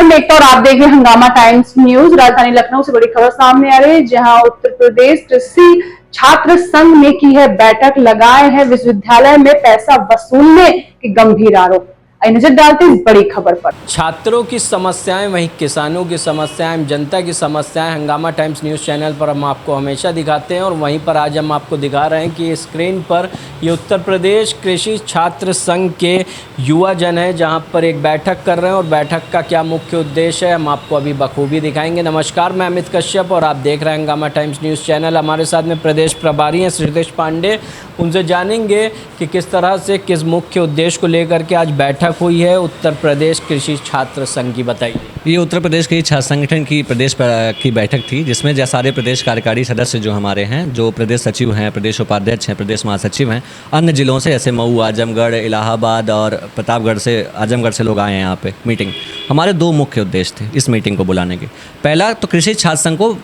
नमस्कार, मैं एकता और आप देख रहे हैं हंगामा टाइम्स न्यूज। राजधानी लखनऊ से बड़ी खबर सामने आ रही है, जहां उत्तर प्रदेश कृषि छात्र संघ ने की है बैठक, लगाए हैं विश्वविद्यालय में पैसा वसूलने के गंभीर आरोप। आइए नजर डालते हैं इस बड़ी खबर पर। छात्रों की समस्याएं, वहीं किसानों की समस्याएं, जनता की समस्याएं हंगामा टाइम्स न्यूज़ चैनल पर हम आपको हमेशा दिखाते हैं। और वहीं पर आज हम आपको दिखा रहे हैं कि स्क्रीन पर ये उत्तर प्रदेश कृषि छात्र संघ के युवा जन हैं, जहां पर एक बैठक कर रहे हैं। और बैठक का क्या मुख्य उद्देश्य है, हम आपको अभी बखूबी दिखाएंगे। नमस्कार, मैं अमित कश्यप और आप देख रहे हैं हंगामा टाइम्स न्यूज़ चैनल। हमारे साथ में प्रदेश प्रभारी हैं श्रीदेश पांडे। उनसे जानेंगे कि किस तरह से, किस मुख्य उद्देश्य को लेकर के आज बैठक हुई है उत्तर प्रदेश कृषि छात्र संघ की। बताइए। ये उत्तर प्रदेश के छात्र संगठन की प्रदेश की बैठक थी, जिसमें सारे प्रदेश कार्यकारी सदस्य जो हमारे हैं, जो प्रदेश सचिव हैं, प्रदेश उपाध्यक्ष हैं, प्रदेश महासचिव हैं, अन्य जिलों से जैसे मऊ, आजमगढ़, इलाहाबाद और प्रतापगढ़ से, आजमगढ़ से लोग आए हैं यहाँ पे मीटिंग। हमारे दो मुख्य उद्देश्य थे इस मीटिंग को बुलाने के। पहला तो कृषि छात्र संघ को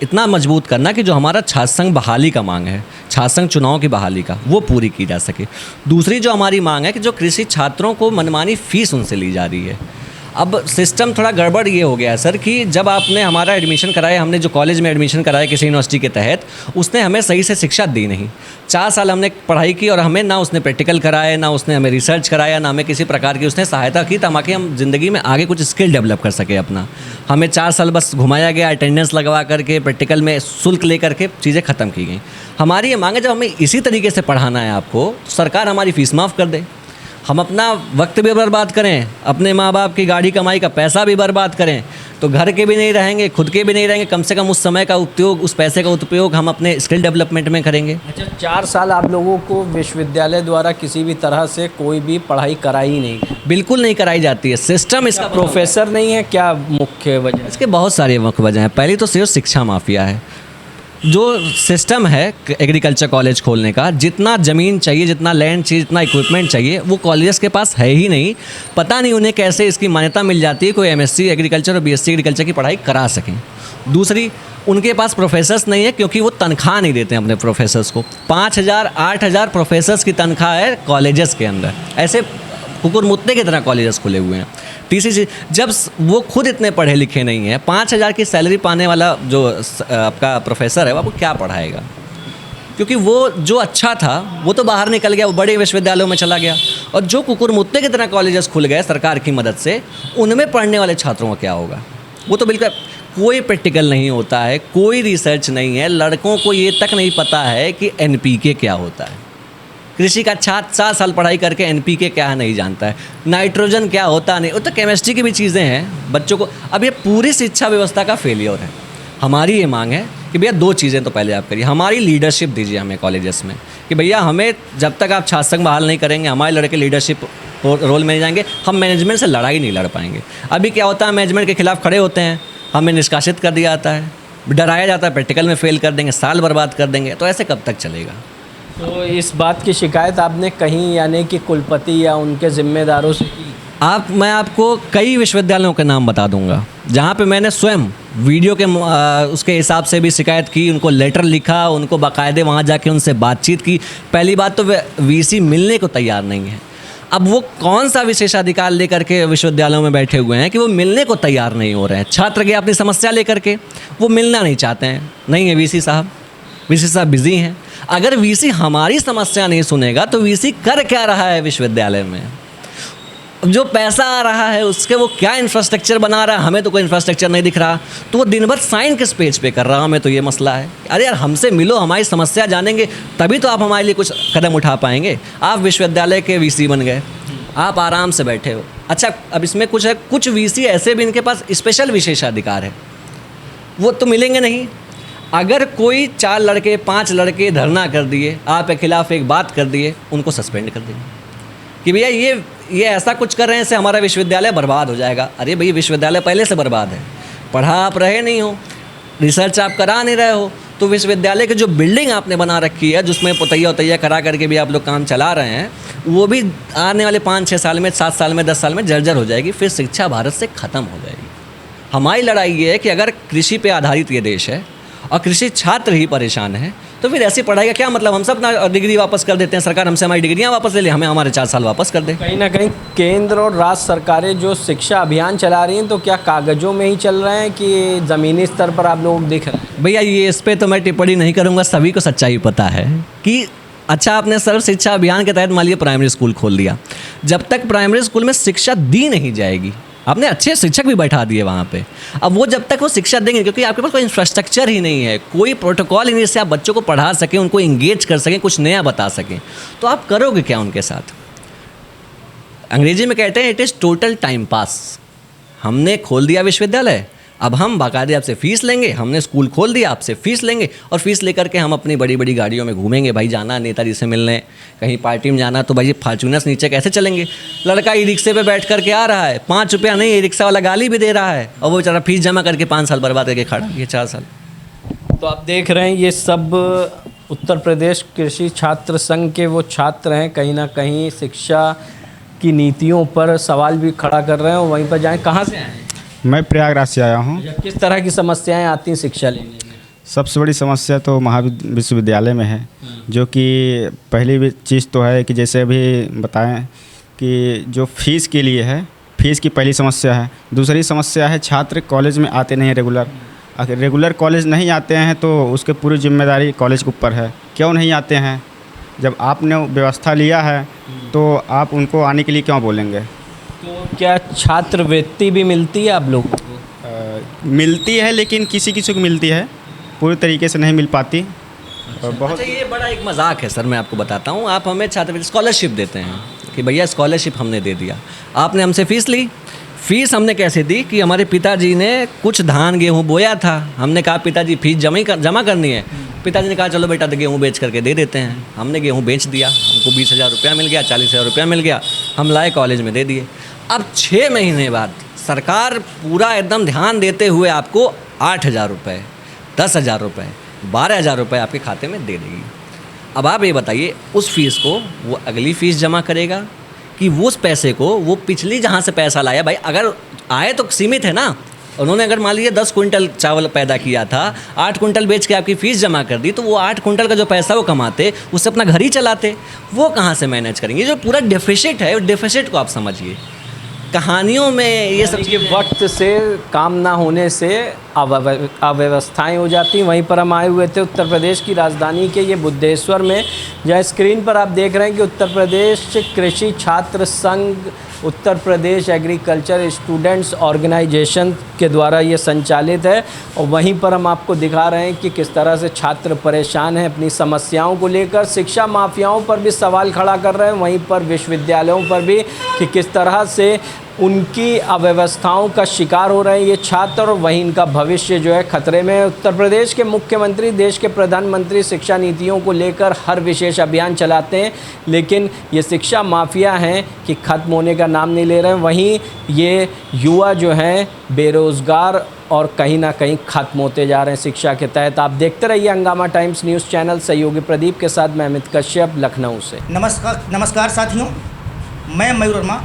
इतना मजबूत करना कि जो हमारा छात्र संघ बहाली का मांग है, छात्र संघ चुनाव की बहाली का, वो पूरी की जा सके। दूसरी जो हमारी मांग है कि जो कृषि छात्रों को मनमानी फ़ीस उनसे ली जा रही है। अब सिस्टम थोड़ा गड़बड़ ये हो गया है सर कि जब आपने हमारा एडमिशन कराया, हमने जो कॉलेज में एडमिशन कराया किसी यूनिवर्सिटी के तहत, उसने हमें सही से शिक्षा दी नहीं। 4 साल हमने पढ़ाई की और हमें ना उसने प्रैक्टिकल कराया, ना उसने हमें रिसर्च कराया, ना हमें किसी प्रकार की उसने सहायता की ताकि हम ज़िंदगी में आगे कुछ स्किल डेवलप कर सके अपना। हमें 4 साल बस घुमाया गया, अटेंडेंस लगवा करके, प्रैक्टिकल में शुल्क ले करके चीज़ें ख़त्म की गई। हमारी ये मांग है, जब हमें इसी तरीके से पढ़ाना है आपको, तो सरकार हमारी फ़ीस माफ़ कर दे। हम अपना वक्त भी बर्बाद करें, अपने माँ बाप की गाड़ी कमाई का पैसा भी बर्बाद करें, तो घर के भी नहीं रहेंगे, खुद के भी नहीं रहेंगे। कम से कम उस समय का उपयोग, उस पैसे का उपयोग हम अपने स्किल डेवलपमेंट में करेंगे। अच्छा, 4 साल आप लोगों को विश्वविद्यालय द्वारा किसी भी तरह से कोई भी पढ़ाई कराई नहीं? बिल्कुल नहीं कराई जाती है। सिस्टम इसका प्रोफेसर नहीं है, क्या मुख्य वजह? इसके बहुत सारे मुख्य वजह हैं। पहली तो सिर्फ शिक्षा माफिया है। जो सिस्टम है एग्रीकल्चर कॉलेज खोलने का, जितना ज़मीन चाहिए, जितना लैंड चाहिए, जितना इक्विपमेंट चाहिए, वो कॉलेजेस के पास है ही नहीं। पता नहीं उन्हें कैसे इसकी मान्यता मिल जाती है कोई एमएससी एग्रीकल्चर और बीएससी एग्रीकल्चर की पढ़ाई करा सकें। दूसरी, उनके पास प्रोफेसर्स नहीं है क्योंकि वो तनख्वाह नहीं देते हैं अपने प्रोफेसर्स को। 5,000 8,000 प्रोफेसर्स की तनख्वाह है कॉलेजेस के अंदर। ऐसे कुकुर मुत्ते की तरह कॉलेजेस खुले हुए हैं। तीसरी चीज़, जब वो खुद इतने पढ़े लिखे नहीं हैं, 5,000 की सैलरी पाने वाला जो आपका प्रोफेसर है, वो आपको क्या पढ़ाएगा? क्योंकि वो जो अच्छा था वो तो बाहर निकल गया, वो बड़े विश्वविद्यालयों में चला गया। और जो कुकुर मुत्ते की तरह कॉलेजेस खुल गए सरकार की मदद से, उनमें पढ़ने वाले छात्रों का क्या होगा? वो तो बिल्कुल कोई प्रैक्टिकल नहीं होता है, कोई रिसर्च नहीं है। लड़कों को ये तक नहीं पता है कि एनपीके क्या होता है। कृषि का छात्र 4 साल पढ़ाई करके एनपीके क्या है नहीं जानता है, नाइट्रोजन क्या होता नहीं। वो तो केमिस्ट्री की भी चीज़ें हैं बच्चों को। अब ये पूरी शिक्षा व्यवस्था का फेलियर है। हमारी ये मांग है कि भैया 2 चीज़ें तो पहले आप करिए। हमारी लीडरशिप दीजिए हमें कॉलेजेस में, कि भैया हमें जब तक आप छात्र संघ बहाल नहीं करेंगे, हमारे लड़के लीडरशिप रोल में जाएंगे, हम मैनेजमेंट से लड़ाई नहीं लड़ पाएंगे। अभी क्या होता है, मैनेजमेंट के खिलाफ खड़े होते हैं, हमें निष्कासित कर दिया जाता है, डराया जाता है प्रैक्टिकल में फेल कर देंगे, साल बर्बाद कर देंगे। तो ऐसे कब तक चलेगा? तो इस बात की शिकायत आपने कहीं, यानी कि कुलपति या उनके जिम्मेदारों से की? मैं आपको कई विश्वविद्यालयों के नाम बता दूंगा जहाँ पे मैंने स्वयं वीडियो के उसके हिसाब से भी शिकायत की, उनको लेटर लिखा, उनको बाकायदे वहाँ जाके उनसे बातचीत की। पहली बात तो वीसी मिलने को तैयार नहीं है। अब वो कौन सा विशेषाधिकार लेकर के विश्वविद्यालयों में बैठे हुए हैं कि वो मिलने को तैयार नहीं हो रहे हैं। छात्र गए अपनी समस्या लेकर के, वो मिलना नहीं चाहते हैं। नहीं है वीसी साहब बिजी हैं। अगर वीसी हमारी समस्या नहीं सुनेगा तो वीसी कर क्या रहा है विश्वविद्यालय में? जो पैसा आ रहा है उसके वो क्या इंफ्रास्ट्रक्चर बना रहा है? हमें तो कोई इंफ्रास्ट्रक्चर नहीं दिख रहा। तो वो दिन भर साइन किस पेज पे कर रहा है? हमें तो ये मसला है। अरे यार, हमसे मिलो, हमारी समस्या जानेंगे, तभी तो आप हमारे लिए कुछ कदम उठा पाएंगे। आप विश्वविद्यालय के वीसी बन गए, आप आराम से बैठे हो। अच्छा, अब इसमें कुछ है, कुछ वीसी ऐसे भी इनके पास स्पेशल विशेषाधिकार है, वो तो मिलेंगे नहीं। अगर कोई 4 लड़के 5 लड़के धरना कर दिए, आपके खिलाफ एक बात कर दिए, उनको सस्पेंड कर देंगे कि भैया ये ऐसा कुछ कर रहे हैं, इससे हमारा विश्वविद्यालय बर्बाद हो जाएगा। अरे भैया, विश्वविद्यालय पहले से बर्बाद है। पढ़ा आप रहे नहीं हो, रिसर्च आप करा नहीं रहे हो, तो विश्वविद्यालय की जो बिल्डिंग आपने बना रखी है, जिसमें पुतैया उतैया करा करके भी आप लोग काम चला रहे हैं, वो भी आने वाले 5-6 साल में, 7 साल में, 10 साल में जर्जर हो जाएगी। फिर शिक्षा भारत से ख़त्म हो जाएगी। हमारी लड़ाई ये है कि अगर कृषि पे आधारित ये देश है और कृषि छात्र ही परेशान है, तो फिर ऐसी पढ़ाई का क्या मतलब? हम सब ना डिग्री वापस कर देते हैं, सरकार हमसे हमारी डिग्रियां वापस ले ले, हमें हमारे 4 साल वापस कर दे। कहीं ना कहीं केंद्र और राज्य सरकारें जो शिक्षा अभियान चला रही हैं, तो क्या कागजों में ही चल रहे हैं कि ज़मीनी स्तर पर आप लोग देख रहे हैं? भैया ये इस पर तो मैं टिप्पणी नहीं करूँगा, सभी को सच्चाई पता है कि अच्छा आपने सर्व शिक्षा अभियान के तहत मान लीजिए प्राइमरी स्कूल खोल दिया, जब तक प्राइमरी स्कूल में शिक्षा दी नहीं जाएगी, आपने अच्छे शिक्षक भी बैठा दिए वहाँ पे, अब वो जब तक वो शिक्षा देंगे, क्योंकि आपके पास कोई इंफ्रास्ट्रक्चर ही नहीं है, कोई प्रोटोकॉल ही नहीं जिससे आप बच्चों को पढ़ा सकें, उनको इंगेज कर सकें, कुछ नया बता सकें, तो आप करोगे क्या उनके साथ? अंग्रेजी में कहते हैं it is total time pass. हमने खोल दिया विश्वविद्यालय, अब हम बाकायदे आपसे फ़ीस लेंगे, हमने स्कूल खोल दिया, आपसे फ़ीस लेंगे और फ़ीस लेकर के हम अपनी बड़ी बड़ी गाड़ियों में घूमेंगे। भाई जाना नेताजी से मिलने, कहीं पार्टी में जाना, तो भाई फॉर्च्यूनर नीचे कैसे चलेंगे? लड़का ई रिक्शे पे बैठ करके आ रहा है, 5 रुपया नहीं, ई रिक्शा वाला गाली भी दे रहा है, और वो बेचारा फीस जमा करके 5 साल बर्बाद करके खड़ा, ये 4 साल। तो आप देख रहे हैं ये सब उत्तर प्रदेश कृषि छात्र संघ के वो छात्र हैं, कहीं ना कहीं शिक्षा की नीतियों पर सवाल भी खड़ा कर रहे हैं। और वहीं पर जाएँ, कहाँ से आए हैं? मैं प्रयागराज से आया हूँ। किस तरह की समस्याएं आती हैं शिक्षा लेने में? सबसे बड़ी समस्या तो विश्वविद्यालय में है, जो कि पहली चीज़ तो है कि जैसे अभी बताएं कि जो फीस के लिए है, फीस की पहली समस्या है। दूसरी समस्या है छात्र कॉलेज में आते नहीं हैं रेगुलर। अगर रेगुलर कॉलेज नहीं आते हैं तो उसके पूरी जिम्मेदारी कॉलेज के ऊपर है। क्यों नहीं आते हैं? जब आपने व्यवस्था लिया है तो आप उनको आने के लिए क्यों बोलेंगे? तो क्या छात्रवृत्ति भी मिलती है आप लोगों को? मिलती है, लेकिन किसी किसी को मिलती है, पूरी तरीके से नहीं मिल पाती। और बहुत अच्छा, ये बड़ा एक मजाक है सर, मैं आपको बताता हूँ। आप हमें छात्रवृत्ति स्कॉलरशिप देते हैं कि भैया स्कॉलरशिप हमने दे दिया, आपने हमसे फ़ीस ली। फ़ीस हमने कैसे दी कि हमारे पिताजी ने कुछ धान गेहूँ बोया था, हमने कहा पिताजी फ़ीस जमा करनी है। पिताजी ने कहा चलो बेटा तो गेहूँ बेच करके दे देते हैं। हमने गेहूँ बेच दिया, हमको 20,000 रुपया मिल गया, 40,000 रुपया मिल गया, हम लाए कॉलेज में दे दिए। अब 6 महीने बाद सरकार पूरा एकदम ध्यान देते हुए आपको 8,000 रुपये, 10,000 रुपये, 12,000 रुपये आपके खाते में दे देगी। अब आप ये बताइए, उस फीस को वो अगली फ़ीस जमा करेगा कि वो उस पैसे को वो पिछली जहाँ से पैसा लाया, भाई अगर आए तो सीमित है ना। उन्होंने अगर मान लीजिए 10 क्विंटल चावल पैदा किया था, 8 क्विंटल बेच के आपकी फ़ीस जमा कर दी, तो वो 8 क्विंटल का जो पैसा वो कमाते, उससे अपना घर ही चलाते। वो कहाँ से मैनेज करेंगे? जो पूरा डेफिसिट है, डेफिसिट को आप समझिए। कहानियों में ये सब ये वक्त से काम ना होने से अव्यवस्थाएं हो जाती। वहीं पर हम आए हुए थे उत्तर प्रदेश की राजधानी के ये बुद्धेश्वर में, जहाँ स्क्रीन पर आप देख रहे हैं कि उत्तर प्रदेश कृषि छात्र संघ, Uttar Pradesh agriculture students organisation के द्वारा ये संचालित है। और वहीं पर हम आपको दिखा रहे हैं कि किस तरह से छात्र परेशान हैं अपनी समस्याओं को लेकर। शिक्षा माफियाओं पर भी सवाल खड़ा कर रहे हैं, वहीं पर विश्वविद्यालयों पर भी, कि किस तरह से उनकी अव्यवस्थाओं का शिकार हो रहे हैं ये छात्र, और वहीं इनका भविष्य जो है खतरे में है। उत्तर प्रदेश के मुख्यमंत्री, देश के प्रधानमंत्री शिक्षा नीतियों को लेकर हर विशेष अभियान चलाते हैं, लेकिन ये शिक्षा माफिया हैं कि ख़त्म होने का नाम नहीं ले रहे हैं। वहीं ये युवा जो हैं बेरोज़गार और कहीं ना कहीं ख़त्म होते जा रहे हैं शिक्षा के तहत। आप देखते रहिए हंगामा टाइम्स न्यूज़ चैनल। सहयोगी प्रदीप के साथ मैं अमित कश्यप, लखनऊ से। नमस्कार साथियों, मैं मयूर वर्मा।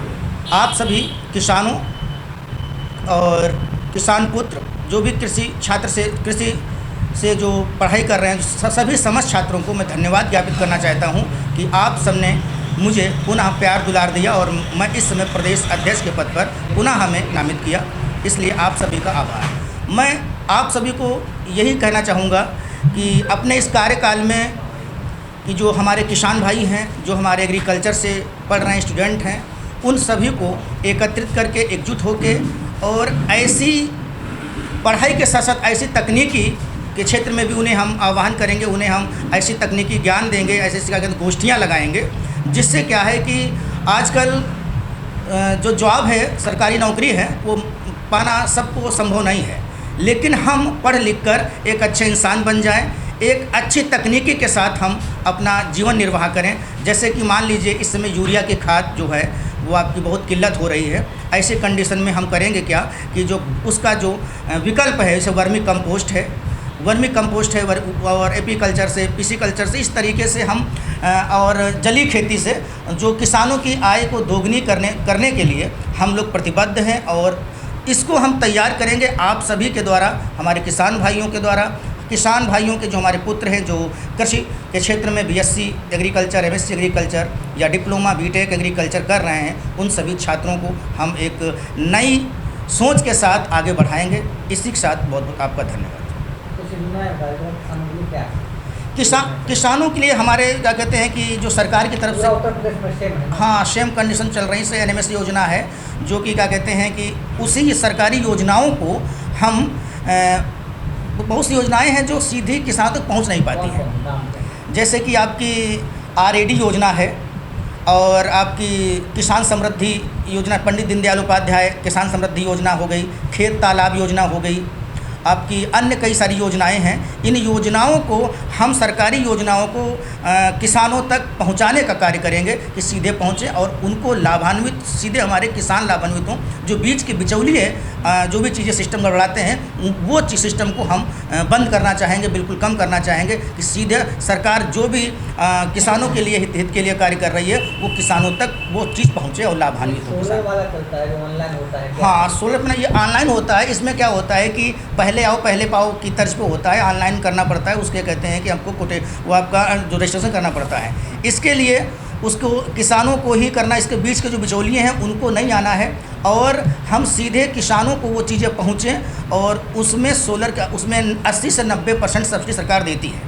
आप सभी किसानों और किसान पुत्र जो भी कृषि से जो पढ़ाई कर रहे हैं, सभी समस्त छात्रों को मैं धन्यवाद ज्ञापित करना चाहता हूं कि आप सबने मुझे पुनः प्यार दुलार दिया और मैं इस समय प्रदेश अध्यक्ष के पद पर पुनः हमें नामित किया, इसलिए आप सभी का आभार। मैं आप सभी को यही कहना चाहूँगा कि अपने इस कार्यकाल में कि जो हमारे किसान भाई हैं, जो हमारे एग्रीकल्चर से पढ़ रहे हैं स्टूडेंट हैं, उन सभी को एकत्रित करके एकजुट होके और ऐसी पढ़ाई के साथ साथ ऐसी तकनीकी के क्षेत्र में भी उन्हें हम आह्वान करेंगे, उन्हें हम ऐसी तकनीकी ज्ञान देंगे, ऐसे गोष्ठियाँ लगाएंगे, जिससे क्या है कि आजकल जो जॉब है, सरकारी नौकरी है, वो पाना सबको संभव नहीं है, लेकिन हम पढ़ लिख कर एक अच्छे इंसान बन जाएं, एक अच्छी तकनीकी के साथ हम अपना जीवन निर्वाह करें। जैसे कि मान लीजिए इस समय यूरिया की खाद जो है वो आपकी बहुत किल्लत हो रही है, ऐसे कंडीशन में हम करेंगे क्या कि जो उसका जो विकल्प है, जैसे वर्मी कंपोस्ट है और एपीकल्चर से, पीसीकल्चर से, इस तरीके से हम और जलीय खेती से जो किसानों की आय को दोगुनी करने के लिए हम लोग प्रतिबद्ध हैं और इसको हम तैयार करेंगे आप सभी के द्वारा, हमारे किसान भाइयों के द्वारा, किसान भाइयों के जो हमारे पुत्र हैं जो कृषि के क्षेत्र में बीएससी एग्रीकल्चर, एमएससी एग्रीकल्चर या डिप्लोमा बीटेक एग्रीकल्चर कर रहे हैं, उन सभी छात्रों को हम एक नई सोच के साथ आगे बढ़ाएंगे। इसी के साथ बहुत बहुत आपका धन्यवाद। किसानों के लिए हमारे क्या कहते हैं कि जो सरकार की तरफ से उत्तर प्रदेश में सेम है। हाँ, सेम कंडीशन चल रही है। एनएमएस योजना है जो कि क्या कहते हैं कि उसी सरकारी योजनाओं को हम बहुत सी योजनाएं हैं जो सीधी किसानों तक पहुंच नहीं पाती हैं। जैसे कि आपकी आरएडी योजना है और आपकी किसान समृद्धि योजना, पंडित दीनदयाल उपाध्याय किसान समृद्धि योजना हो गई, खेत तालाब योजना हो गई, आपकी अन्य कई सारी योजनाएं हैं। इन योजनाओं को हम सरकारी योजनाओं को किसानों तक पहुंचाने का कार्य करेंगे कि सीधे पहुंचे और उनको लाभान्वित, सीधे हमारे किसान लाभान्वित हों। जो बीच के बिचौलिए जो भी चीज़ें सिस्टम गड़बड़ाते हैं वो सिस्टम को हम बंद करना चाहेंगे, बिल्कुल कम करना चाहेंगे कि सीधे सरकार जो भी किसानों के लिए हित के लिए कार्य कर रही है वो किसानों तक वो चीज़ पहुँचे और लाभान्वित हो। सोलर वाला चलता है जो ऑनलाइन होता है। हाँ, सोलर अपना ये ऑनलाइन होता है। इसमें क्या होता है कि पहले आओ पहले पाओ की तर्ज पे होता है, ऑनलाइन करना पड़ता है। उसके कहते हैं कि हमको वो आपका जो रजिस्ट्रेशन करना पड़ता है। इसके लिए उसको किसानों को ही करना, इसके बीच के जो बिचौलिए हैं उनको नहीं आना है और हम सीधे किसानों को वो चीज़ें पहुँचें और उसमें सोलर का उसमें 80 से 90% सब्सिडी सरकार देती है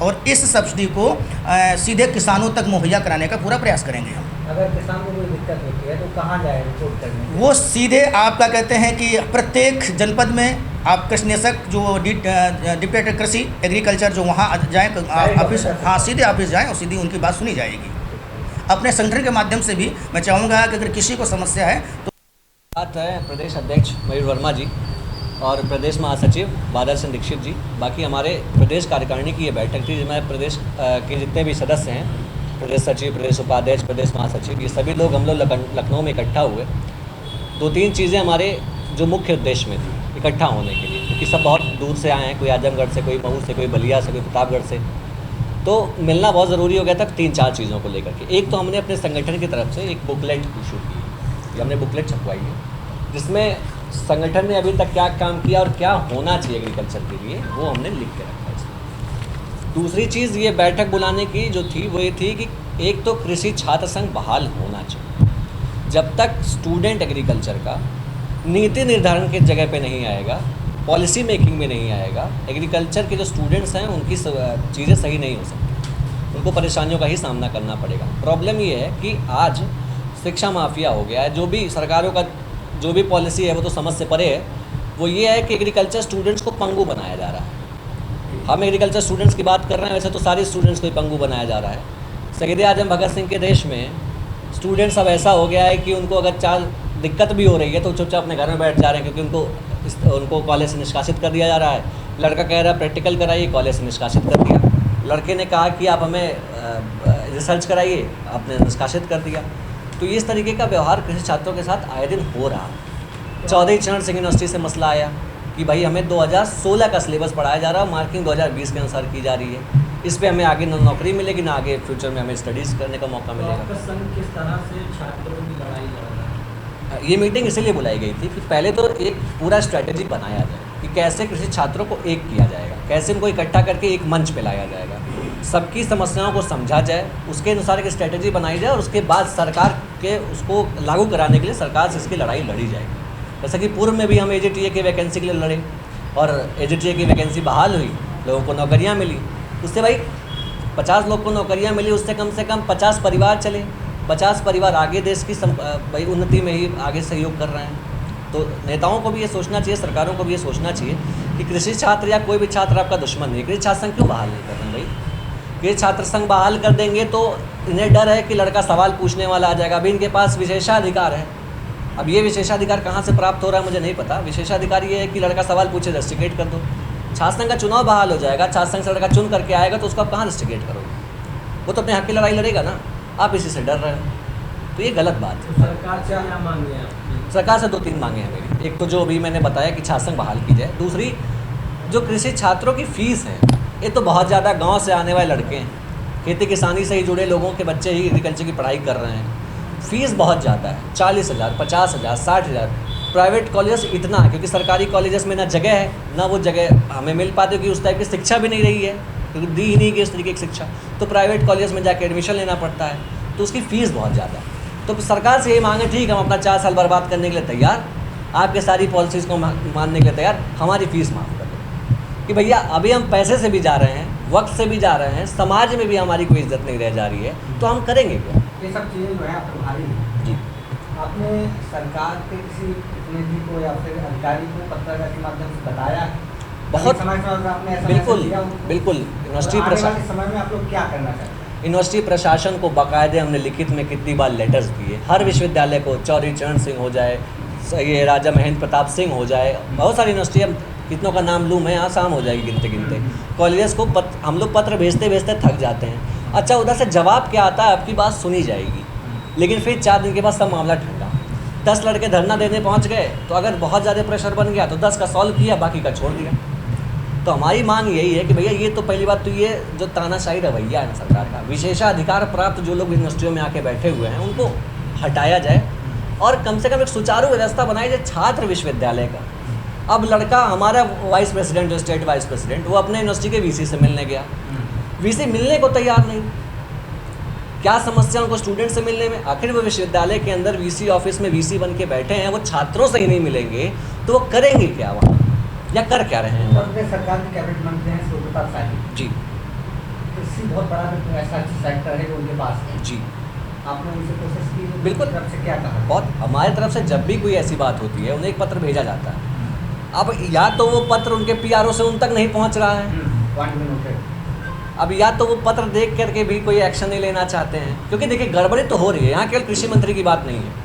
और इस सब्सिडी को सीधे किसानों तक मुहैया कराने का पूरा प्रयास करेंगे हम। अगर किसान को कोई दिक्कत होती है तो कहाँ जाए रिपोर्ट करने? वो सीधे आपका कहते हैं कि प्रत्येक जनपद में आप कृषि निदेशक जो डिप्टी कृषि एग्रीकल्चर जो वहाँ जाएँ ऑफिस, हाँ सीधे ऑफिस जाएँ और सीधी उनकी बात सुनी जाएगी। अपने संगठन के माध्यम से भी मैं चाहूँगा कि अगर किसी को समस्या है तो बात है प्रदेश अध्यक्ष मयूर वर्मा जी और प्रदेश महासचिव बादल सिंह दीक्षित जी। बाकी हमारे प्रदेश कार्यकारिणी की ये बैठक थी जिसमें प्रदेश के जितने भी सदस्य हैं, प्रदेश सचिव, प्रदेश उपाध्यक्ष, प्रदेश महासचिव, ये सभी लोग हम लोग लखनऊ में इकट्ठा हुए। 2-3 चीज़ें हमारे जो मुख्य उद्देश्य में थी इकट्ठा होने के लिए, क्योंकि सब बहुत दूर से आए हैं, कोई आजमगढ़ से, कोई मऊ से, कोई बलिया से, कोई प्रतापगढ़ से, तो मिलना बहुत ज़रूरी हो गया था 3-4 चीज़ों को लेकर के। एक तो हमने अपने संगठन की तरफ से एक बुकलेट इशू की, ये हमने बुकलेट छपवाई है जिसमें संगठन ने अभी तक क्या काम किया और क्या होना चाहिए एग्रीकल्चर के लिए वो हमने लिख के रखा है इसमें। दूसरी चीज़ ये बैठक बुलाने की जो थी वो ये थी कि एक तो कृषि छात्र संघ बहाल होना चाहिए। जब तक स्टूडेंट एग्रीकल्चर का नीति निर्धारण की जगह पे नहीं आएगा, पॉलिसी मेकिंग में नहीं आएगा, एग्रीकल्चर के जो स्टूडेंट्स हैं उनकी चीज़ें सही नहीं हो सकती, उनको परेशानियों का ही सामना करना पड़ेगा। प्रॉब्लम ये है कि आज शिक्षा माफिया हो गया है। जो भी सरकारों का जो भी पॉलिसी है वो तो समझ से परे है। वो ये है कि एग्रीकल्चर स्टूडेंट्स को पंगु बनाया जा रहा है। हम एग्रीकल्चर स्टूडेंट्स की बात कर रहे हैं, वैसे तो सारे स्टूडेंट्स को ही पंगु बनाया जा रहा है। शहीद आजम भगत सिंह के देश में स्टूडेंट्स अब ऐसा हो गया है कि उनको अगर दिक्कत भी हो रही है तो चुपचाप अपने घर में बैठ जा रहे हैं, क्योंकि उनको कॉलेज से निष्कासित कर दिया जा रहा है। लड़का कह रहा है प्रैक्टिकल कराइए, कॉलेज से निष्कासित कर दिया। लड़के ने कहा कि आप हमें रिसर्च कराइए, आपने निष्कासित कर दिया। तो इस तरीके का व्यवहार कृषि छात्रों के साथ आए दिन हो रहा है। चौधरी चरण सिंह यूनिवर्सिटी से मसला आया कि भाई हमें 2016 का सिलेबस पढ़ाया जा रहा है, मार्किंग 2020 के अनुसार की जा रही है। इस पे हमें आगे ना नौकरी मिलेगी, ना आगे फ्यूचर में हमें स्टडीज़ करने का मौका मिलेगा। आपका संघ किस तरह से छात्रों की लड़ाई लड़ रहा है? ये मीटिंग इसलिए बुलाई गई थी कि पहले तो एक पूरा स्ट्रैटेजी बनाया जाए कि कैसे कृषि छात्रों को एक किया जाएगा, कैसे उनको इकट्ठा करके एक मंच पे लाया जाएगा, सबकी समस्याओं को समझा जाए, उसके अनुसार एक स्ट्रैटेजी बनाई जाए और उसके बाद सरकार के उसको लागू कराने के लिए सरकार से इसकी लड़ाई लड़ी जाएगी। जैसा कि पूर्व में भी हम AJTA की वैकेंसी के लिए लड़े और AJTA की वैकेंसी बहाल हुई, लोगों को नौकरियाँ मिली। उससे भाई 50 लोग को नौकरियाँ मिली, उससे कम 50 परिवार चले। 50 परिवार आगे देश की भाई उन्नति में ही आगे सहयोग कर रहे हैं। तो नेताओं को भी ये सोचना चाहिए, सरकारों को भी ये सोचना चाहिए कि कृषि छात्र या कोई भी छात्र आपका दुश्मन नहीं। कृषि छात्र संघ क्यों बहाल नहीं कर रहे हैं भाई? कृषि छात्र संघ बहाल कर देंगे तो इन्हें डर है कि लड़का सवाल पूछने वाला आ जाएगा। अभी इनके पास विशेषाधिकार है। अब ये विशेषाधिकार कहाँ से प्राप्त हो रहा है मुझे नहीं पता। विशेषाधिकार ये है कि लड़का सवाल पूछे, रस्टिकेट कर दो। छात्र संघ का चुनाव बहाल हो जाएगा, छात्र संघ से लड़का चुन करके आएगा तो उसको आप कहाँ रस्टिकेट करोगे? वो तो अपने हक की लड़ाई लड़ेगा ना, आप इसी से डर रहे हो। तो ये गलत बात है। सरकार से क्या मांगे हैं? सरकार से 2-3 मांगे हैं मेरी। एक तो जो अभी मैंने बताया कि छात्र संघ बहाल की जाए। दूसरी, जो कृषि छात्रों की फ़ीस है, ये तो बहुत ज़्यादा गांव से आने वाले लड़के हैं, खेती किसानी से ही जुड़े लोगों के बच्चे ही एग्रीकल्चर की पढ़ाई कर रहे हैं। फ़ीस बहुत ज़्यादा है, 40,000, 50,000, 60,000। प्राइवेट कॉलेजेस इतना है क्योंकि सरकारी कॉलेजेस में ना जगह है ना वो जगह हमें मिल पाती कि उस टाइप की शिक्षा भी नहीं रही है, क्योंकि दी ही नहीं कि इस तरीके की शिक्षा, तो प्राइवेट कॉलेज में जाके एडमिशन लेना पड़ता है, तो उसकी फ़ीस बहुत ज़्यादा है। तो सरकार से ये मांगे, ठीक हम अपना 4 साल बर्बाद करने के लिए तैयार, आपके सारी पॉलिसीज़ को मानने के लिए तैयार, हमारी फ़ीस माफ़ कर दो कि भैया अभी हम पैसे से भी जा रहे हैं, वक्त से भी जा रहे हैं, समाज में भी हमारी कोई इज्जत नहीं रह जा रही है, तो हम करेंगे क्या? ये सब चीज़ें जो है आपको भारी है। जी, आपने सरकार के किसी प्रतिनिधि को या फिर अधिकारी को पत्र के माध्यम से बताया है? बहुत समय पर आपने ऐसा बिल्कुल मैसेज दिया उनको? बिल्कुल और यूनिवर्सिटी आने प्रशासन वाले समय में आप लोग क्या करना चाहते हैं? यूनिवर्सिटी प्रशासन को बाकायदे हमने लिखित में कितनी बार लेटर्स दिए, हर विश्वविद्यालय को, चौधरी चरण सिंह हो जाए, ये राजा महेंद्र प्रताप सिंह हो जाए, बहुत सारी यूनिवर्सिटी, अब कितनों का नाम लूँ मैं, आसाम हो जाएगी गिनते गिनते। कॉलेजेस को हम लोग पत्र भेजते भेजते थक जाते हैं। अच्छा, उधर से जवाब क्या आता है, आपकी बात सुनी जाएगी, लेकिन फिर 4 दिन के बाद सब मामला ठंडा। 10 लड़के धरना देने पहुंच गए, तो अगर बहुत ज़्यादा प्रेशर बन गया तो 10 का सॉल्व किया, बाकी का छोड़ दिया। तो हमारी मांग यही है कि भैया ये तो पहली बात तो ये जो तानाशाही रवैया है ना सरकार का, विशेषाधिकार प्राप्त जो लोग यूनिवर्सिटियों में आके बैठे हुए हैं उनको हटाया जाए और कम से कम एक सुचारू व्यवस्था बनाई जाए छात्र विश्वविद्यालय का। अब लड़का हमारा वाइस प्रेसिडेंट, जो स्टेट वाइस प्रेसिडेंट, वो अपने यूनिवर्सिटी के वीसी से मिलने गया, वीसी मिलने को तैयार नहीं। क्या समस्या उनको स्टूडेंट से मिलने में? आखिर वो विश्वविद्यालय के अंदर वीसी ऑफिस में वीसी बन के बैठे हैं, वो छात्रों से ही नहीं मिलेंगे तो वो करेंगे क्या वहाँ, या कर क्या रहे हैं? उत्तर प्रदेश सरकार के कैबिनेट मंत्री हैं शिव प्रताप शाही जी कृषि बहुत बड़ा ऐसा सेक्टर है जो उनके पास है। जी, आपने उनसे कोशिश की? बिल्कुल। तरफ से क्या कहा? बहुत हमारी तरफ से जब भी कोई ऐसी बात होती है उन्हें एक पत्र भेजा जाता है। अब या तो वो पत्र उनके पीआरओ से उन तक नहीं पहुंच रहा है, पॉइंट में नोटेड। अब या तो वो पत्र देख करके भी कोई एक्शन नहीं लेना चाहते हैं, क्योंकि देखिए गड़बड़ी तो हो रही है, यहाँ केवल कृषि मंत्री की बात नहीं है।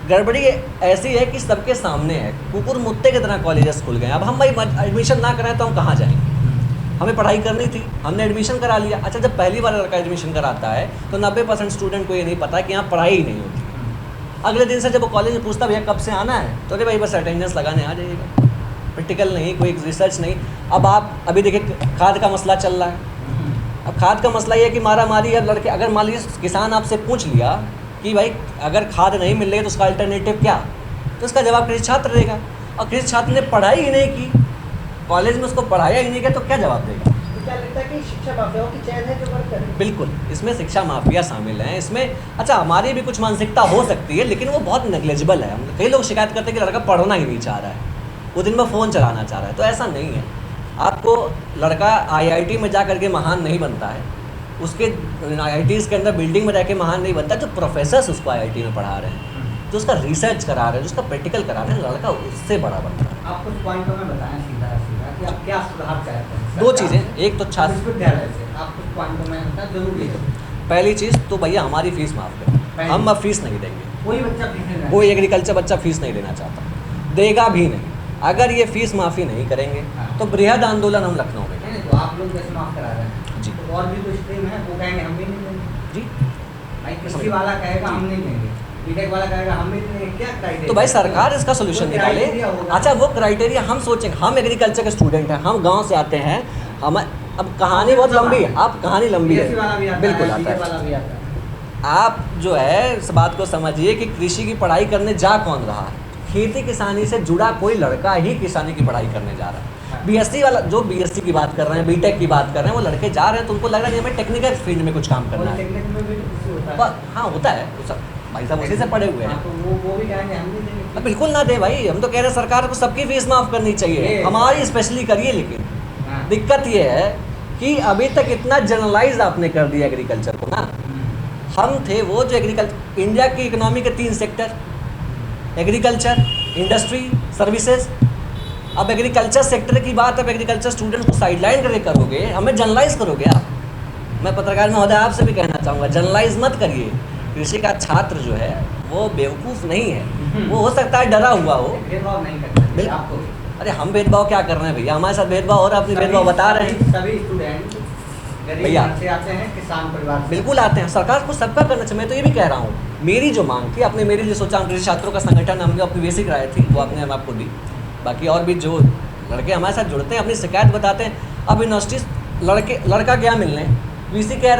गड़बड़ी ऐसी है कि सबके सामने है, कुकुर मुत्ते की तरह कॉलेजेस खुल गए। अब हम भाई एडमिशन ना कराएं तो हम कहाँ जाएंगे? हमें पढ़ाई करनी थी, हमने एडमिशन करा लिया। अच्छा, जब पहली बार लड़का एडमिशन कराता है तो 90% स्टूडेंट को ये नहीं पता कि यहाँ पढ़ाई ही नहीं होती है। अगले दिन से जब वो कॉलेज में पूछता भैया कब से आना है, तो अरे भाई बस अटेंडेंस लगाने आ जाइएगा, प्रैक्टिकल नहीं, कोई रिसर्च नहीं। अब आप अभी देखिए खाद का मसला चल रहा है। अब खाद का मसला ये है कि मारा मारी, अब लड़के, अगर मान लीजिए किसान आपसे पूछ लिया कि भाई अगर खाद नहीं मिल रही है तो उसका अल्टरनेटिव क्या, तो उसका जवाब कृषि छात्र देगा। और कृषि छात्र ने पढ़ाई ही नहीं की, कॉलेज में उसको पढ़ाया ही नहीं किया, तो क्या जवाब देगा? तो क्या लगता है कि शिक्षा माफियाओं की चैन है जो वर्क कर रही है? बिल्कुल, इसमें शिक्षा माफिया शामिल हैं। इसमें अच्छा हमारी भी कुछ मानसिकता हो सकती है, लेकिन वो बहुत नेग्लेजिबल है। कई लोग शिकायत करते हैं कि लड़का पढ़ना ही नहीं चाह रहा है, वो दिन में फ़ोन चलाना चाह रहा है, तो ऐसा नहीं है। आपको लड़का IIT में जा करके महान नहीं बनता है, उसके IITs के अंदर बिल्डिंग में रह के महान नहीं बनता। जो प्रोफेसर्स उसको IIT में पढ़ा रहे हैं, जो उसका रिसर्च करा रहे हैं, जो उसका प्रैक्टिकल करा रहे हैं, लड़का उससे बड़ा बनता है। आप कुछ पॉइंटों में बताएं सीधा सीधा कि आप क्या सुधार चाहते हैं? 2 चीज़ें, एक तो छात्र, विश्वविद्यालय से आप कुछ पॉइंटों में बताना जरूरी है। पहली चीज़ तो भैया हमारी फ़ीस माफ़ करें, हम अब फीस नहीं देंगे। कोई बच्चा फीस नहीं देना। कोई एग्रीकल्चर बच्चा फीस नहीं देना चाहता, देगा भी नहीं। अगर ये फीस माफ़ी नहीं करेंगे तो बृहद आंदोलन हम लखनऊ में। नहीं, तो आप लोग जैसे माफ करा रहे हैं जी तो और भी तो स्ट्रीम है, वो कहेंगे हम भी नहीं देंगे। जी, भाई कृषि वाला कहेगा हम नहीं देंगे, बीटेक वाला कहेगा हम भी नहीं देंगे। क्या क्राइटेरिया? तो भाई सरकार इसका सोल्यूशन तो निकाले। criteria होगा। अच्छा, वो क्राइटेरिया हम सोचेंगे, हम एग्रीकल्चर के स्टूडेंट हैं, हम गांव से आते हैं, हम अब कहानी बहुत लंबी है, आप कहानी लंबी BSc वाला भी है, आता बिल्कुल है, आता BA वाला है। भी आता है। आप जो है इस बात को समझिए कि कृषि की पढ़ाई करने जा कौन रहा है? खेती किसानी से जुड़ा कोई लड़का ही किसानी की पढ़ाई करने जा रहा है। BSc वाला, जो BSc की बात कर रहे हैं, बीटेक की बात कर रहे हैं, वो लड़के जा रहे हैं तो उनको लग रहा है हमें टेक्निकल फील्ड में कुछ काम करना है। पॉलिटेक्निक में भी तो कृषि होता है। हाँ होता है, वो सब भाई साहब उसी से पढ़े हुए हाँ, हैं। तो वो भी कहेंगे हम नहीं देंगे। अब बिल्कुल ना दे भाई, हम तो कह रहे हैं सरकार को सबकी फीस माफ़ करनी चाहिए, हमारी स्पेशली करिए। लेकिन हाँ। दिक्कत ये है कि अभी तक इतना जनरलाइज आपने कर दिया एग्रीकल्चर को ना। हम थे वो जो एग्रीकल्चर, इंडिया की इकोनॉमी के 3 सेक्टर, एग्रीकल्चर, इंडस्ट्री, सर्विसेज। अब एग्रीकल्चर सेक्टर की बात, अब एग्रीकल्चर स्टूडेंट को साइडलाइन करके करोगे, हमें जनरलाइज करोगे आप। मैं पत्रकार महोदय आपसे भी कहना चाहूँगा, जनरलाइज मत करिए। कृषि का छात्र जो है वो बेवकूफ़ नहीं है, वो हो सकता है डरा हुआ हो। भेदभाव नहीं करना चाहिए बिल्कुल। आपको। अरे हम भेदभाव क्या कर रहे हैं भैया, हमारे साथ भेदभाव हो रहा है, अपनी भेदभाव बता रहे हैं। सभी स्टूडेंट गरीब भैया। घर से आते हैं, किसान परिवार से। बिल्कुल आते हैं, सरकार को सबका करना चाहिए। मैं तो ये भी कह रहा हूँ, मेरी जो मांग थी, आपने मेरे लिए सोचा, कृषि छात्रों का संगठन हमने अपनी बेसिक कराई थी, वो आपने हम आपको दी। बाकी और भी जो लड़के हमारे साथ जुड़ते हैं, अपनी शिकायत बताते हैं। अब यूनिवर्सिटी लड़का क्या मिलने, VC कह रहे